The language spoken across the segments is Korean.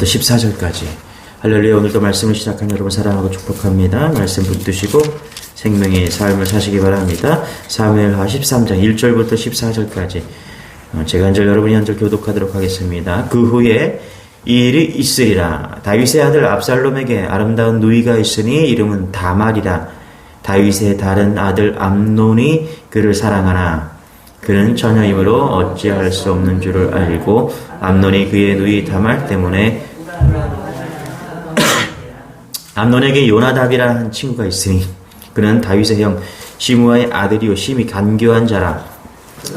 14절까지. 할렐루야. 오늘도 말씀을 시작한 여러분 사랑하고 축복합니다. 말씀 붙드시고 생명의 삶을 사시기 바랍니다. 사무엘하 13장 1절부터 14절까지 제가 한 절 여러분이 한 절 교독하도록 하겠습니다. 그 후에 이 일이 있으리라. 다윗의 아들 압살롬에게 아름다운 누이가 있으니 이름은 다말이라. 다윗의 다른 아들 암논이 그를 사랑하나 그는 처녀이므로 어찌할 수 없는 줄을 알고 암논이 그의 누이 다말 때문에 암논에게 요나답이라 한 친구가 있으니 그는 다윗의 형 시므아의 아들이요 심히 간교한 자라.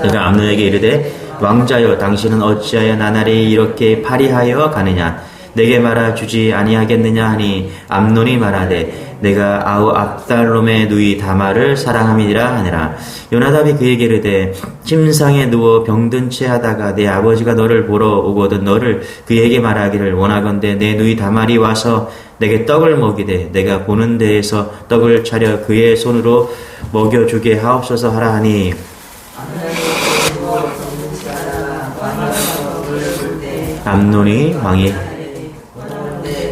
그가 암논에게 이르되 왕자여 당신은 어찌하여 나날이 이렇게 파리하여 가느냐 내게 말아주지 아니하겠느냐 하니 암논이 말하되 내가 아우 압살롬의 누이 다말을 사랑함이니라 하니라. 요나답이 그에게 이르되 침상에 누워 병든 채 하다가 내 아버지가 너를 보러 오거든 너를 그에게 말하기를 원하건대 내 누이 다말이 와서 내게 떡을 먹이되 내가 보는 데에서 떡을 차려 그의 손으로 먹여주게 하옵소서 하라 하니 암논이 왕이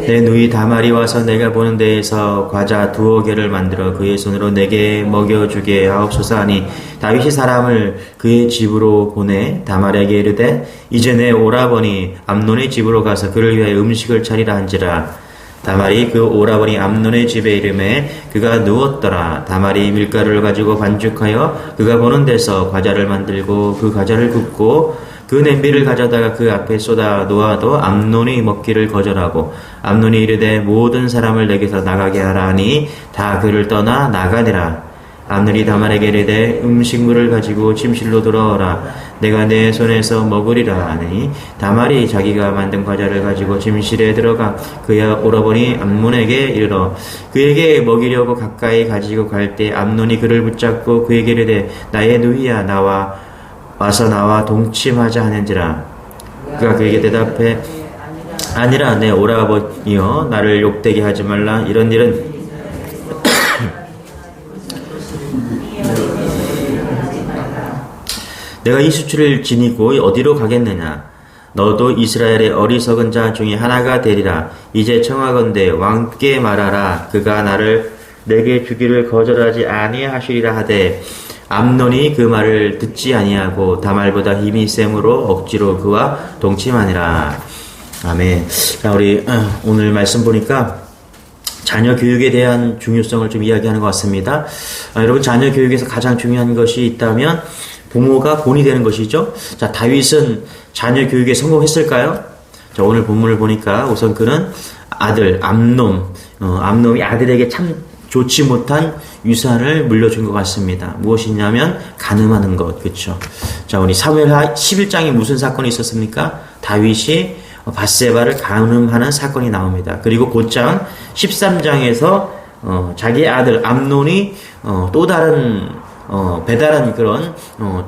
내 누이 다말이 와서 내가 보는 데에서 과자 2개를 만들어 그의 손으로 내게 먹여주게 하옵소서 하니 다윗이 사람을 그의 집으로 보내 다말에게 이르되 이제 내 오라버니 암논의 집으로 가서 그를 위하여 음식을 차리라 한지라. 다말이 그 오라버니 암논의 집에 이르매 그가 누웠더라. 다말이 밀가루를 가지고 반죽하여 그가 보는 데서 과자를 만들고 그 과자를 굽고 그 냄비를 가져다가 그 앞에 쏟아 놓아도 암논이 먹기를 거절하고 암논이 이르되 모든 사람을 내게서 나가게 하라 하니 다 그를 떠나 나가니라. 암논이 다말에게 이르되 음식물을 가지고 침실로 돌아오라 내가 내 손에서 먹으리라 하니 다말이 자기가 만든 과자를 가지고 침실에 들어가 그의 오라버니 암논에게 이르러 그에게 먹이려고 가까이 가지고 갈 때 암논이 그를 붙잡고 그에게 이르되 나의 누이야 와서 나와 동침하자 하는지라. 그가 그에게 대답해 아니라 내 오라버니여 나를 욕되게 하지 말라. 이런 일은 내가 이 수치를 지니고 어디로 가겠느냐. 너도 이스라엘의 어리석은 자 중에 하나가 되리라. 이제 청하건대 왕께 말하라. 그가 나를 내게 주기를 거절하지 아니하시리라 하되 암논이 그 말을 듣지 아니하고 다말보다 힘이 셈으로 억지로 그와 동침하니라. 아멘. 자, 우리 오늘 말씀 보니까 자녀 교육에 대한 중요성을 좀 이야기하는 것 같습니다. 여러분 자녀 교육에서 가장 중요한 것이 있다면 부모가 본이 되는 것이죠. 자, 다윗은 자녀 교육에 성공했을까요? 자, 오늘 본문을 보니까 우선 그는 아들 암논이 아들에게 참 좋지 못한 유산을 물려준 것 같습니다. 무엇이냐면 가늠하는 것, 그렇죠? 자, 우리 사무엘하 11장에 무슨 사건이 있었습니까? 다윗이 밧세바를 가늠하는 사건이 나옵니다. 그리고 곧장 13장에서 자기의 아들 암논이 또 다른 배달한 그런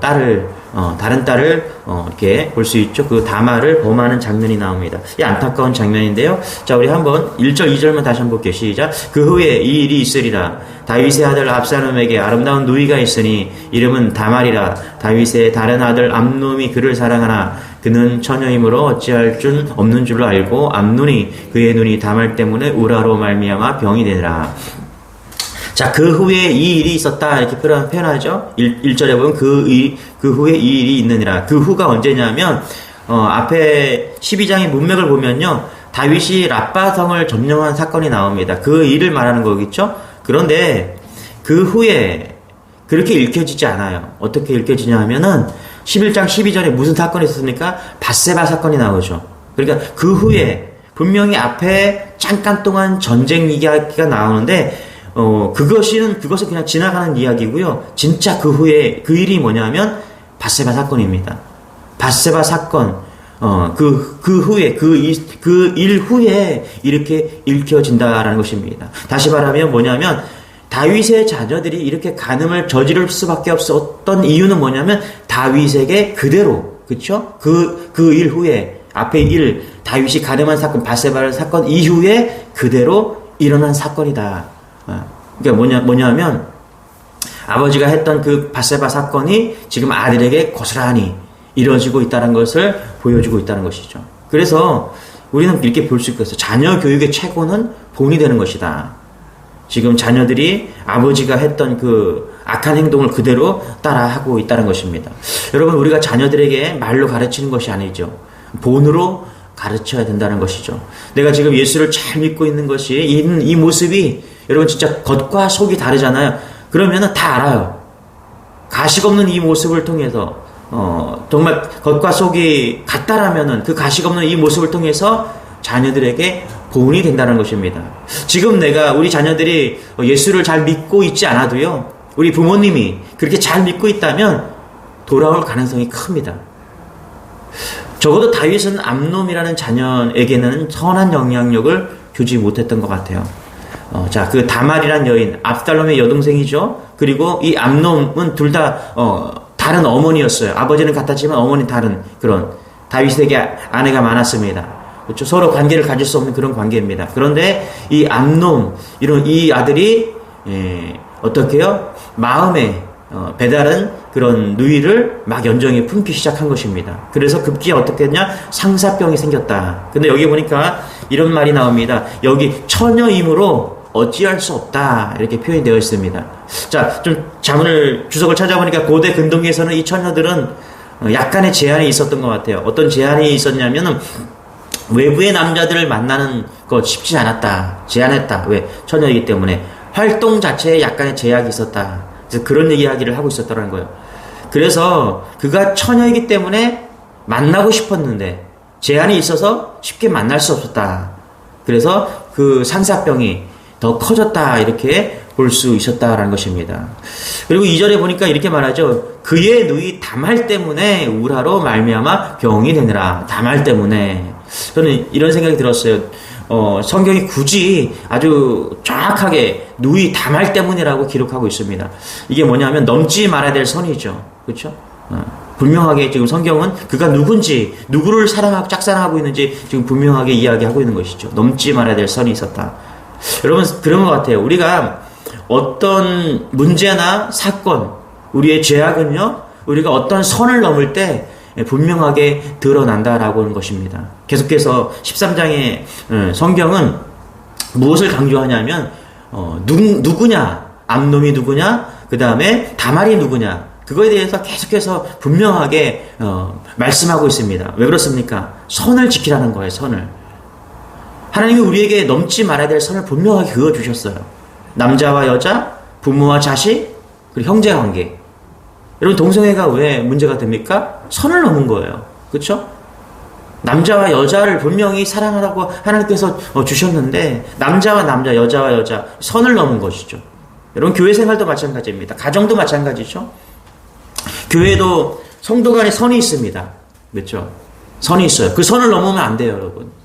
다른 딸을 이렇게 볼 수 있죠. 그 다말을 범하는 장면이 나옵니다. 이 안타까운 장면인데요. 자, 우리 한번 1절 2절만 다시 한번 볼게요. 시작. 그 후에 이 일이 있으리라. 다윗의 아들 압살롬에게 아름다운 누이가 있으니 이름은 다말이라. 다윗의 다른 아들 암논이 그를 사랑하나 그는 처녀이므로 어찌할 줄 없는 줄로 알고 암논이 그의 눈이 다말 때문에 우라로 말미암아 병이 되니라. 자, 그 후에 이 일이 있었다 이렇게 표현하죠. 1절에 보면 그 후에 이 일이 있느니라. 그 후가 언제냐면 앞에 12장의 문맥을 보면요, 다윗이 랍바성을 점령한 사건이 나옵니다. 그 일을 말하는 거겠죠. 그런데 그 후에 그렇게 읽혀지지 않아요. 어떻게 읽혀지냐 하면은 11장 12절에 무슨 사건이 있었습니까? 밧세바 사건이 나오죠. 그러니까 그 후에 분명히 앞에 잠깐 동안 전쟁 이야기가 나오는데 그것은 그냥 지나가는 이야기고요. 진짜 그 후에 그 일이 뭐냐면 밧세바 사건입니다. 밧세바 사건, 그 후에 그 일 후에 이렇게 읽혀진다라는 것입니다. 다시 말하면 뭐냐면 다윗의 자녀들이 이렇게 간음을 저지를 수밖에 없었던 이유는 뭐냐면 다윗에게 그대로, 그렇죠? 그 일 후에 앞에 다윗이 간음한 사건, 밧세바 사건 이후에 그대로 일어난 사건이다. 그러니까 뭐냐면 아버지가 했던 그 밧세바 사건이 지금 아들에게 고스란히 이루어지고 있다는 것을 보여주고 있다는 것이죠. 그래서 우리는 이렇게 볼 수 있겠어요. 자녀 교육의 최고는 본이 되는 것이다. 지금 자녀들이 아버지가 했던 그 악한 행동을 그대로 따라하고 있다는 것입니다. 여러분, 우리가 자녀들에게 말로 가르치는 것이 아니죠. 본으로 가르쳐야 된다는 것이죠. 내가 지금 예수를 잘 믿고 있는 것이 이 모습이 여러분 진짜 겉과 속이 다르잖아요. 그러면은 다 알아요. 가식 없는 이 모습을 통해서 정말 겉과 속이 같다라면은 그 가식 없는 이 모습을 통해서 자녀들에게 보온이 된다는 것입니다. 지금 우리 자녀들이 예수를 잘 믿고 있지 않아도요, 우리 부모님이 그렇게 잘 믿고 있다면 돌아올 가능성이 큽니다. 적어도 다윗은 암놈이라는 자녀에게는 선한 영향력을 주지 못했던 것 같아요. 자, 그 다말이란 여인, 압살롬의 여동생이죠. 그리고 이 암놈은 둘 다 다른 어머니였어요. 아버지는 같았지만 어머니 다른 그런, 다윗에게 아내가 많았습니다. 그렇죠? 서로 관계를 가질 수 없는 그런 관계입니다. 그런데 이 암놈, 이 아들이 어떻게요? 마음에 배다른 그런 누이를 막 연정에 품기 시작한 것입니다. 그래서 급기야 어떻게 했냐? 상사병이 생겼다. 근데 여기 보니까 이런 말이 나옵니다. 여기 처녀이므로 어찌할 수 없다, 이렇게 표현이 되어 있습니다. 자, 좀 주석을 찾아보니까 고대 근동에서는 이 처녀들은 약간의 제한이 있었던 것 같아요. 어떤 제한이 있었냐면은 외부의 남자들을 만나는 거 쉽지 않았다, 제한했다. 왜? 처녀이기 때문에 활동 자체에 약간의 제약이 있었다. 그래서 그런 이야기를 하고 있었다는 거예요. 그래서 그가 처녀이기 때문에 만나고 싶었는데 제한이 있어서 쉽게 만날 수 없었다. 그래서 그 상사병이 더 커졌다, 이렇게 볼 수 있었다라는 것입니다. 그리고 2절에 보니까 이렇게 말하죠. 그의 누이 다말 때문에 우라로 말미암아 병이 되느라. 다말 때문에. 저는 이런 생각이 들었어요. 성경이 굳이 아주 정확하게 누이 다말 때문이라고 기록하고 있습니다. 이게 뭐냐면 넘지 말아야 될 선이죠. 그렇죠? 분명하게 지금 성경은 그가 누군지, 누구를 짝사랑하고 있는지 지금 분명하게 이야기하고 있는 것이죠. 넘지 말아야 될 선이 있었다. 여러분, 그런 것 같아요. 우리가 어떤 문제나 사건, 우리의 죄악은요, 우리가 어떤 선을 넘을 때 분명하게 드러난다라고 하는 것입니다. 계속해서 13장의 성경은 무엇을 강조하냐면 누구냐, 암놈이 누구냐, 그 다음에 다말이 누구냐, 그거에 대해서 계속해서 분명하게 말씀하고 있습니다. 왜 그렇습니까? 선을 지키라는 거예요. 선을. 하나님이 우리에게 넘지 말아야 될 선을 분명하게 그어주셨어요. 남자와 여자, 부모와 자식, 그리고 형제관계. 여러분, 동성애가 왜 문제가 됩니까? 선을 넘은 거예요. 그렇죠? 남자와 여자를 분명히 사랑하라고 하나님께서 주셨는데 남자와 남자, 여자와 여자, 선을 넘은 것이죠. 여러분, 교회 생활도 마찬가지입니다. 가정도 마찬가지죠. 교회도 성도 간에 선이 있습니다. 그렇죠? 선이 있어요. 그 선을 넘으면 안 돼요, 여러분.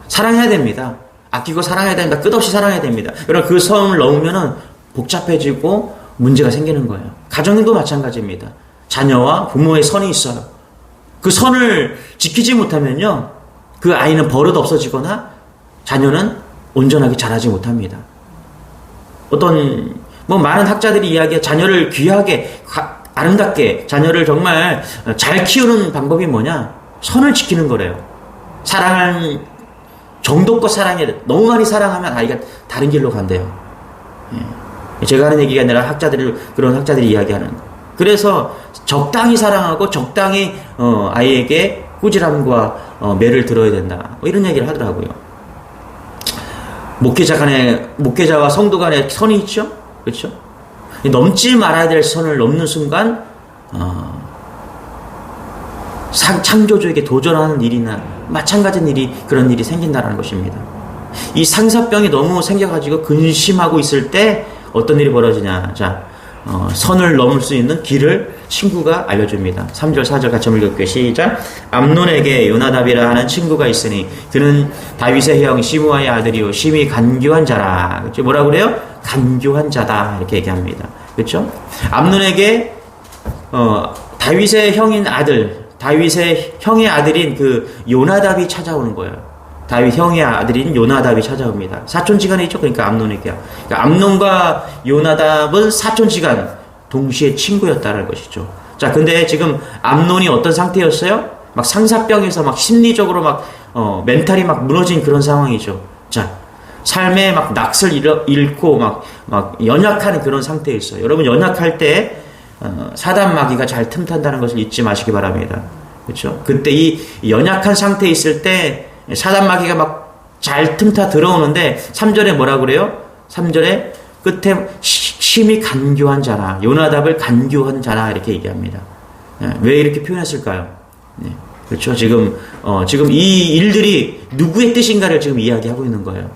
사랑해야 됩니다. 아끼고 사랑해야 됩니다. 끝없이 사랑해야 됩니다. 여러분, 그 선을 넘으면은 복잡해지고 문제가 생기는 거예요. 가정도 마찬가지입니다. 자녀와 부모의 선이 있어요. 그 선을 지키지 못하면요, 그 아이는 버릇 없어지거나 자녀는 온전하게 자라지 못합니다. 많은 학자들이 이야기해 자녀를 귀하게, 아름답게, 자녀를 정말 잘 키우는 방법이 뭐냐? 선을 지키는 거래요. 정도껏 사랑해야 돼. 너무 많이 사랑하면 아이가 다른 길로 간대요. 제가 하는 얘기가 아니라 그런 학자들이 이야기하는 거. 그래서 적당히 사랑하고 적당히 아이에게 꾸지람과 매를 들어야 된다. 이런 얘기를 하더라고요. 목회자와 성도 간에 선이 있죠? 그렇죠? 넘지 말아야 될 선을 넘는 순간 창조주에게 도전하는 일이나 마찬가지인 그런 일이 생긴다는 것입니다. 이 상사병이 너무 생겨가지고 근심하고 있을 때 어떤 일이 벌어지냐. 자, 선을 넘을 수 있는 길을 친구가 알려줍니다. 3절 4절 같이 한번 읽을게요. 시작. 암논에게 요나답이라 하는 친구가 있으니 그는 다윗의 형 시므아의 아들이요 심히 간교한 자라. 그렇죠? 뭐라고 그래요? 간교한 자다, 이렇게 얘기합니다. 그렇죠? 암논에게 다윗의 형의 아들인 그 요나답이 찾아오는 거예요. 다윗 형의 아들인 요나답이 찾아옵니다. 사촌지간이죠. 그러니까 암논에게요. 그러니까 암논과 요나답은 사촌지간 동시에 친구였다는 것이죠. 자, 근데 지금 암논이 어떤 상태였어요? 막 상사병에서 막 심리적으로 막 멘탈이 막 무너진 그런 상황이죠. 자, 삶에 막 낯을 잃고 막 연약한 그런 상태에 있어요. 여러분, 연약할 때, 사단 마귀가 잘 틈탄다는 것을 잊지 마시기 바랍니다. 그렇죠? 그때 이 연약한 상태에 있을 때, 사단 마귀가 막 잘 틈타 들어오는데, 3절에 뭐라 그래요? 3절에 끝에 심히 간교한 자라, 요나답을 간교한 자라, 이렇게 얘기합니다. 왜 이렇게 표현했을까요? 네. 그렇죠? 지금 이 일들이 누구의 뜻인가를 지금 이야기하고 있는 거예요.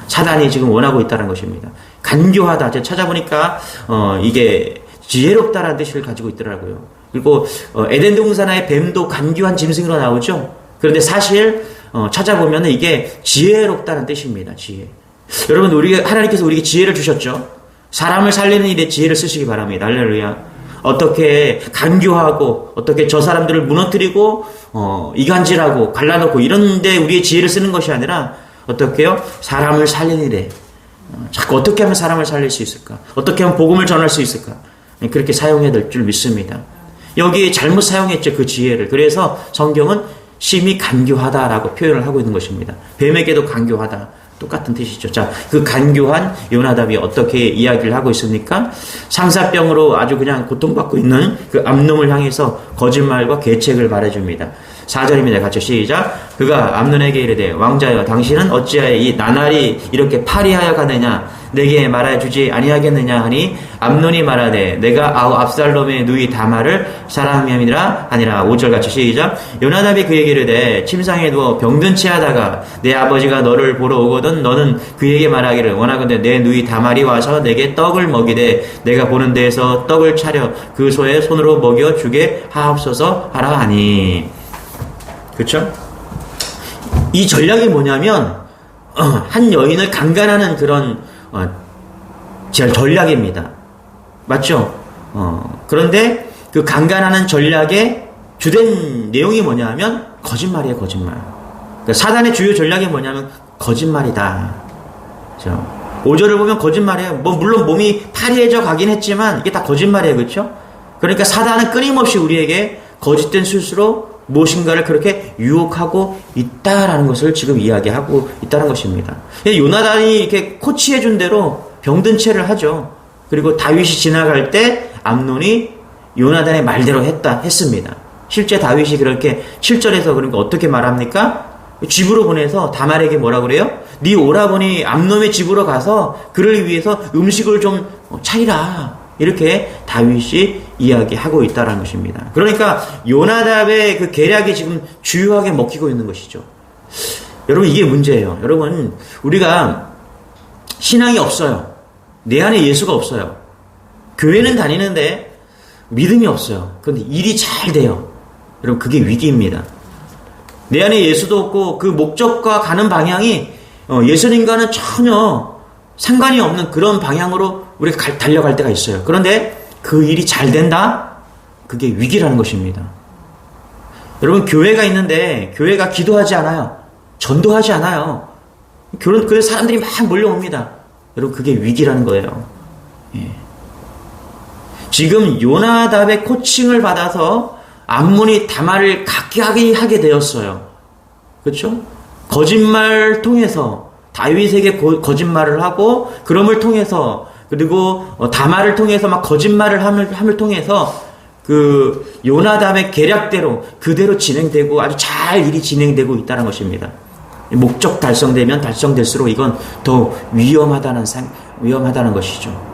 사단이 지금 원하고 있다는 것입니다. 간교하다. 제가 찾아보니까, 이게 지혜롭다라는 뜻을 가지고 있더라고요. 그리고, 에덴 동산하의 뱀도 간교한 짐승으로 나오죠? 그런데 사실, 찾아보면 이게 지혜롭다는 뜻입니다. 지혜. 여러분, 하나님께서 우리에게 지혜를 주셨죠? 사람을 살리는 일에 지혜를 쓰시기 바랍니다. 할렐루야. 어떻게 간교하고, 어떻게 저 사람들을 무너뜨리고, 이간질하고, 갈라놓고, 이런데 우리의 지혜를 쓰는 것이 아니라, 어떻게요? 사람을 살리는 일에, 자꾸 어떻게 하면 사람을 살릴 수 있을까? 어떻게 하면 복음을 전할 수 있을까? 그렇게 사용해야 될 줄 믿습니다. 여기 잘못 사용했죠, 그 지혜를. 그래서 성경은 심히 간교하다라고 표현을 하고 있는 것입니다. 뱀에게도 간교하다. 똑같은 뜻이죠. 자, 그 간교한 요나답이 어떻게 이야기를 하고 있습니까? 상사병으로 아주 그냥 고통받고 있는 그 암놈을 향해서 거짓말과 계책을 말해줍니다. 4절입니다. 같이 시작. 그가 암논에게 이르되 왕자여 당신은 어찌하여 이 나날이 이렇게 파리하여 가느냐 내게 말해주지 아니하겠느냐 하니 암논이 말하되 내가 압살롬의 누이 다말을 사랑함이라 하니라. 5절 같이 시작. 요나답이 그에게 이르되 침상에 누워 병든 채 하다가 내 아버지가 너를 보러 오거든 너는 그에게 말하기를 원하건대 내 누이 다말이 와서 내게 떡을 먹이되 내가 보는 데에서 떡을 차려 그 소의 손으로 먹여 주게 하옵소서 하라 하니. 그렇죠? 이 전략이 뭐냐면 한 여인을 강간하는 그런 전략입니다. 맞죠? 그런데 그 강간하는 전략의 주된 내용이 뭐냐면 거짓말이에요. 거짓말. 그러니까 사단의 주요 전략이 뭐냐면 거짓말이다. 그렇죠? 5절을 보면 거짓말이에요. 물론 몸이 파리해져 가긴 했지만 이게 다 거짓말이에요. 그렇죠? 그러니까 사단은 끊임없이 우리에게 거짓된 술수로 무엇인가를 그렇게 유혹하고 있다라는 것을 지금 이야기하고 있다는 것입니다. 요나단이 이렇게 코치해준 대로 병든 채를 하죠. 그리고 다윗이 지나갈 때 암논이 요나단의 말대로 했습니다. 실제 다윗이 그렇게 7절에서 그러니까 어떻게 말합니까? 집으로 보내서 다말에게 뭐라 그래요? 네 오라버니 암논의 집으로 가서 그를 위해서 음식을 좀 차리라. 이렇게 다윗이 이야기하고 있다는 것입니다. 그러니까 요나답의 그 계략이 지금 주요하게 먹히고 있는 것이죠. 여러분 이게 문제예요. 여러분 우리가 신앙이 없어요. 내 안에 예수가 없어요. 교회는 다니는데 믿음이 없어요. 그런데 일이 잘 돼요. 여러분 그게 위기입니다. 내 안에 예수도 없고 그 목적과 가는 방향이 예수님과는 전혀 상관이 없는 그런 방향으로 우리가 달려갈 때가 있어요. 그런데 그 일이 잘 된다? 그게 위기라는 것입니다. 여러분 교회가 있는데 교회가 기도하지 않아요. 전도하지 않아요. 그래서 사람들이 막 몰려옵니다. 여러분 그게 위기라는 거예요. 예. 지금 요나답의 코칭을 받아서 암몬이 다말을 갖게 하게 되었어요. 그렇죠? 거짓말 통해서 다윗에게 거짓말을 하고 그럼을 통해서 그리고 다말을 통해서 막 거짓말을 함을 통해서 그 요나답의 계략대로 그대로 진행되고 아주 잘 일이 진행되고 있다는 것입니다. 목적 달성되면 달성될수록 이건 더 위험하다는 것이죠.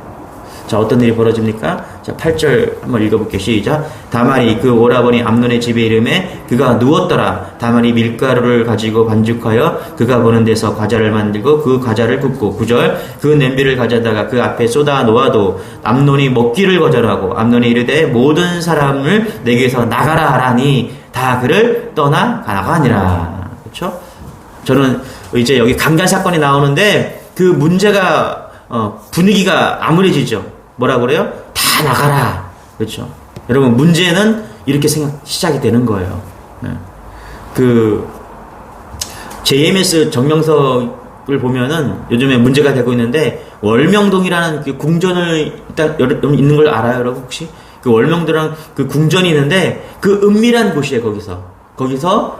자, 어떤 일이 벌어집니까? 자, 8절 한번 읽어볼게요. 시작. 다말이 그 오라버니 암논의 집에 이름에 그가 누웠더라. 다말이 밀가루를 가지고 반죽하여 그가 보는 데서 과자를 만들고 그 과자를 굽고 9절 그 냄비를 가져다가 그 앞에 쏟아 놓아도 암논이 먹기를 거절하고 암논이 이르되 모든 사람을 내게서 나가라 하라니 다 그를 떠나 나가니라. 그렇죠? 저는 이제 여기 강간 사건이 나오는데 그 문제가 분위기가 암울해지죠. 뭐라 그래요? 다 나가라. 그렇죠. 여러분 문제는 이렇게 시작이 되는 거예요. 네. 그 JMS 정명석을 보면은 요즘에 문제가 되고 있는데 월명동이라는 그 궁전을 일단 여러분 있는 걸 알아요, 여러분 혹시? 그 월명동이라는 그 궁전이 있는데 그 은밀한 곳이에요. 거기서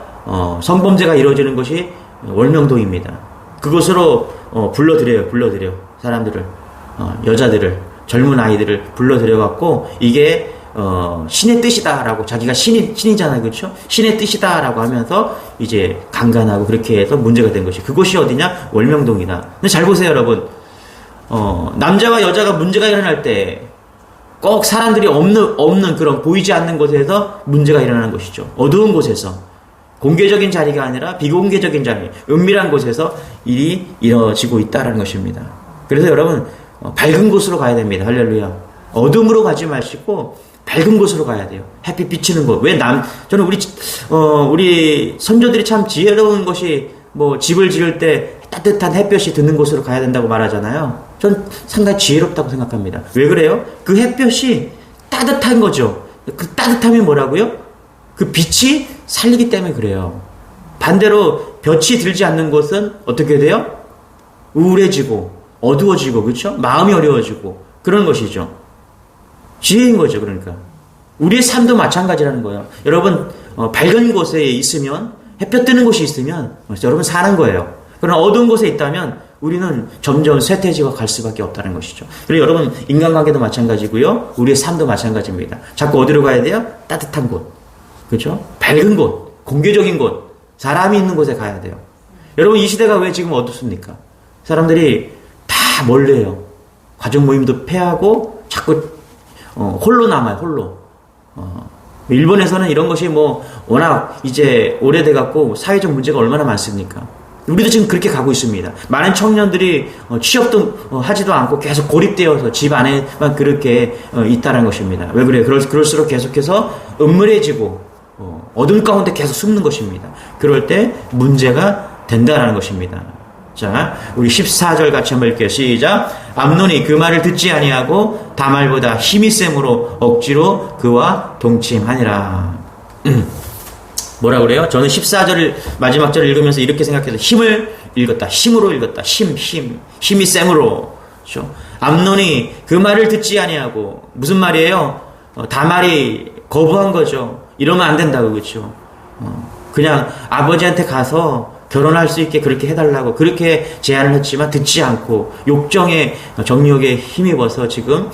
성범죄가 이루어지는 것이 월명동입니다. 그곳으로 불러들여요. 사람들을, 여자들을, 젊은 아이들을 불러들여갖고 이게 신의 뜻이다라고, 자기가 신이잖아요, 그렇죠? 신의 뜻이다라고 하면서 이제 강간하고 그렇게 해서 문제가 된 것이, 그곳이 어디냐? 월명동이다. 근데 잘 보세요, 여러분. 남자와 여자가 문제가 일어날 때 꼭 사람들이 없는 그런 보이지 않는 곳에서 문제가 일어나는 것이죠. 어두운 곳에서, 공개적인 자리가 아니라 비공개적인 자리, 은밀한 곳에서 일이 이루어지고 있다는 것입니다. 그래서 여러분, 밝은 곳으로 가야 됩니다. 할렐루야. 어둠으로 가지 마시고 밝은 곳으로 가야 돼요. 햇빛 비치는 곳. 저는 우리 선조들이 참 지혜로운 것이, 집을 지을 때 따뜻한 햇볕이 드는 곳으로 가야 된다고 말하잖아요. 전 상당히 지혜롭다고 생각합니다. 왜 그래요? 그 햇볕이 따뜻한 거죠. 그 따뜻함이 뭐라고요? 그 빛이 살리기 때문에 그래요. 반대로 볕이 들지 않는 곳은 어떻게 돼요? 우울해지고 어두워지고, 그렇죠? 마음이 어려워지고 그런 것이죠. 지혜인 거죠. 그러니까 우리의 삶도 마찬가지라는 거예요. 여러분, 밝은 곳에 있으면, 햇볕 뜨는 곳이 있으면 여러분 사는 거예요. 그러나 어두운 곳에 있다면 우리는 점점 쇠퇴지가 갈 수밖에 없다는 것이죠. 그리고 여러분, 인간관계도 마찬가지고요. 우리의 삶도 마찬가지입니다. 자꾸 어디로 가야 돼요? 따뜻한 곳, 그렇죠? 밝은 곳, 공개적인 곳, 사람이 있는 곳에 가야 돼요. 여러분, 이 시대가 왜 지금 어둡습니까? 사람들이 다 멀리해요. 가족 모임도 폐하고 자꾸 홀로 남아요. 홀로. 일본에서는 이런 것이 워낙 이제 오래돼갖고 사회적 문제가 얼마나 많습니까? 우리도 지금 그렇게 가고 있습니다. 많은 청년들이 취업도 하지도 않고 계속 고립되어서 집 안에만 그렇게 있다는 것입니다. 왜 그래요? 그럴수록 계속해서 음물해지고 어둠 가운데 계속 숨는 것입니다. 그럴 때 문제가 된다는 것입니다. 자, 우리 14절 같이 한번 읽게요. 시작. 암논이 그 말을 듣지 아니하고 다말보다 힘이 셈으로 억지로 그와 동침하니라. 뭐라 그래요? 저는 14절 마지막 절을 읽으면서 이렇게 생각해서 힘을 읽었다. 힘으로 읽었다. 힘이 셈으로. 그렇죠? 암논이 그 말을 듣지 아니하고, 무슨 말이에요? 다말이 거부한 거죠. 이러면 안 된다고, 그렇죠? 그냥 아버지한테 가서 결혼할 수 있게 그렇게 해달라고 그렇게 제안을 했지만 듣지 않고 정욕에 힘입어서 지금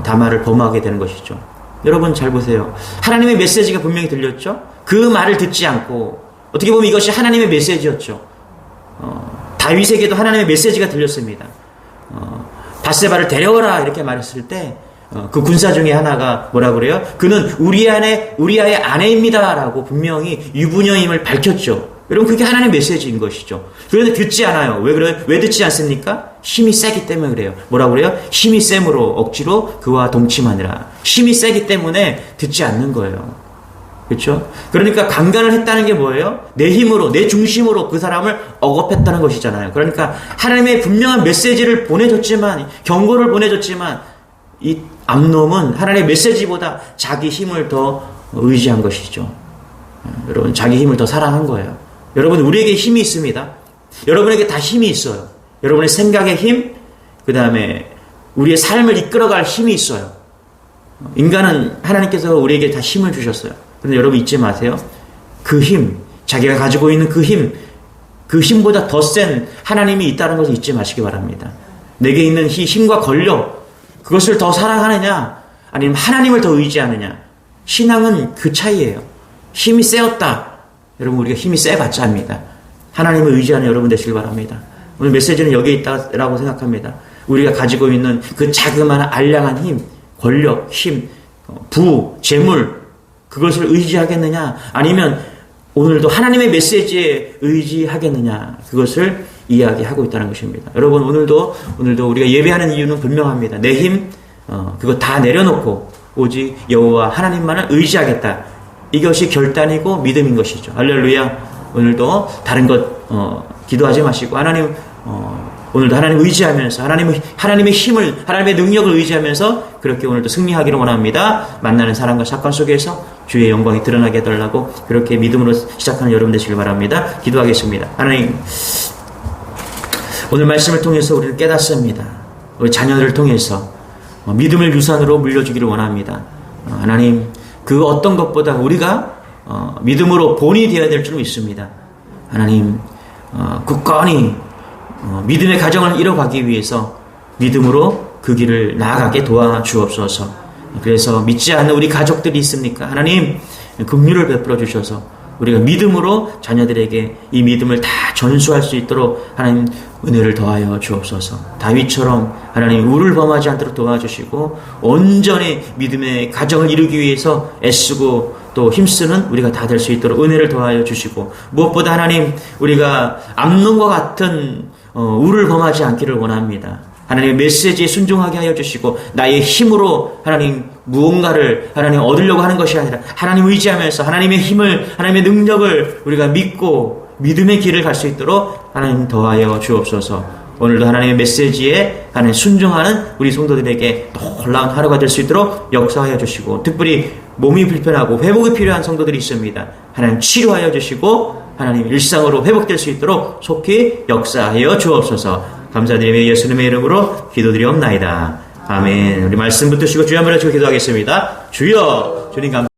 다말을 범하게 되는 것이죠. 여러분 잘 보세요. 하나님의 메시지가 분명히 들렸죠. 그 말을 듣지 않고, 어떻게 보면 이것이 하나님의 메시지였죠. 다윗에게도 하나님의 메시지가 들렸습니다. 밧세바를 데려오라 이렇게 말했을 때 그 군사 중에 하나가 뭐라 그래요? 그는 우리아의 아내입니다라고 분명히 유부녀임을 밝혔죠. 여러분, 그게 하나님의 메시지인 것이죠. 그런데 듣지 않아요. 왜 그래요? 왜 듣지 않습니까? 힘이 세기 때문에 그래요. 뭐라 그래요? 힘이 셈으로 억지로 그와 동침하니라. 힘이 세기 때문에 듣지 않는 거예요. 그렇죠? 그러니까 강간을 했다는 게 뭐예요? 내 힘으로, 내 중심으로 그 사람을 억압했다는 것이잖아요. 그러니까 하나님의 분명한 메시지를 보내줬지만, 경고를 보내줬지만, 이 암놈은 하나님의 메시지보다 자기 힘을 더 의지한 것이죠. 여러분, 자기 힘을 더 사랑한 거예요. 여러분, 우리에게 힘이 있습니다. 여러분에게 다 힘이 있어요. 여러분의 생각의 힘, 그 다음에 우리의 삶을 이끌어갈 힘이 있어요. 인간은 하나님께서 우리에게 다 힘을 주셨어요. 그런데 여러분 잊지 마세요. 그 힘, 자기가 가지고 있는 그 힘보다 더 센 하나님이 있다는 것을 잊지 마시기 바랍니다. 내게 있는 힘과 권력, 그것을 더 사랑하느냐, 아니면 하나님을 더 의지하느냐. 신앙은 그 차이예요. 힘이 세었다. 여러분, 우리가 힘이 세봤자 합니다. 하나님을 의지하는 여러분 되시길 바랍니다. 오늘 메시지는 여기에 있다라고 생각합니다. 우리가 가지고 있는 그 자그마한 알량한 힘, 권력, 힘, 부, 재물, 그것을 의지하겠느냐, 아니면 오늘도 하나님의 메시지에 의지하겠느냐, 그것을 이야기하고 있다는 것입니다. 여러분, 오늘도 우리가 예배하는 이유는 분명합니다. 내 힘, 그거 다 내려놓고 오직 여호와 하나님만을 의지하겠다. 이것이 결단이고 믿음인 것이죠. 할렐루야. 오늘도 다른 것 기도하지 마시고 하나님, 오늘도 하나님 의지하면서 하나님의 힘을, 하나님의 능력을 의지하면서 그렇게 오늘도 승리하기를 원합니다. 만나는 사랑과 사건 속에서 주의 영광이 드러나게 해달라고, 그렇게 믿음으로 시작하는 여러분 되시길 바랍니다. 기도하겠습니다. 하나님, 오늘 말씀을 통해서 우리를 깨닫습니다. 우리 자녀들을 통해서 믿음을 유산으로 물려주기를 원합니다. 하나님, 그 어떤 것보다 우리가 믿음으로 본이 되어야 될 줄 믿습니다. 하나님 굳건히 믿음의 가정을 이뤄가기 위해서 믿음으로 그 길을 나아가게 도와주옵소서. 그래서 믿지 않는 우리 가족들이 있습니까? 하나님 긍휼을 베풀어 주셔서 우리가 믿음으로 자녀들에게 이 믿음을 다 전수할 수 있도록 하나님 은혜를 더하여 주옵소서. 다윗처럼 하나님 우를 범하지 않도록 도와주시고 온전히 믿음의 가정을 이루기 위해서 애쓰고 또 힘쓰는 우리가 다 될 수 있도록 은혜를 더하여 주시고, 무엇보다 하나님 우리가 암론과 같은 우를 범하지 않기를 원합니다. 하나님의 메시지에 순종하게 하여 주시고, 나의 힘으로 하나님 무언가를 하나님 얻으려고 하는 것이 아니라 하나님 의지하면서 하나님의 힘을, 하나님의 능력을 우리가 믿고 믿음의 길을 갈 수 있도록 하나님 더하여 주옵소서. 오늘도 하나님의 메시지에 하나님 순종하는 우리 성도들에게 놀라운 하루가 될 수 있도록 역사하여 주시고, 특별히 몸이 불편하고 회복이 필요한 성도들이 있습니다. 하나님 치료하여 주시고 하나님 일상으로 회복될 수 있도록 속히 역사하여 주옵소서. 감사드리며 예수님의 이름으로 기도드리옵나이다. 아멘. 우리 말씀 붙드시고 주여 한번 해주시고 기도하겠습니다. 주여, 주님 감사합니다.